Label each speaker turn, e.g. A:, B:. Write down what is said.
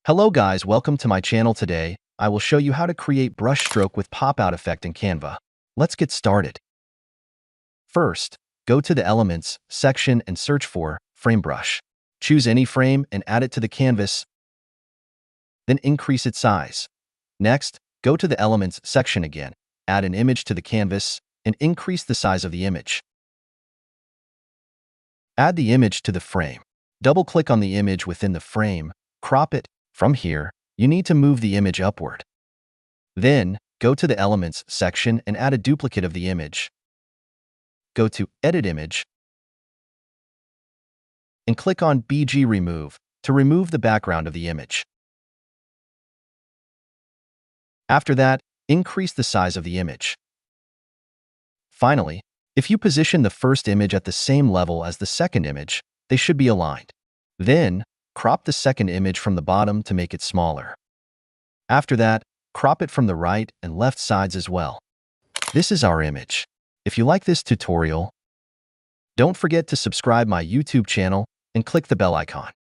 A: Hello guys, welcome to my channel. Today, I will show you how to create brush stroke with pop-out effect in Canva. Let's get started. First, go to the Elements section and search for Frame Brush. Choose any frame and add it to the canvas, then increase its size. Next, go to the Elements section again, add an image to the canvas, and increase the size of the image. Add the image to the frame. Double-click on the image within the frame, crop it. From here, you need to move the image upward. Then, go to the Elements section and add a duplicate of the image. Go to Edit Image and click on BG Remove to remove the background of the image. After that, increase the size of the image. Finally, if you position the first image at the same level as the second image, they should be aligned. Then, crop the second image from the bottom to make it smaller. After that, crop it from the right and left sides as well. This is our image. If you like this tutorial, don't forget to subscribe my YouTube channel and click the bell icon.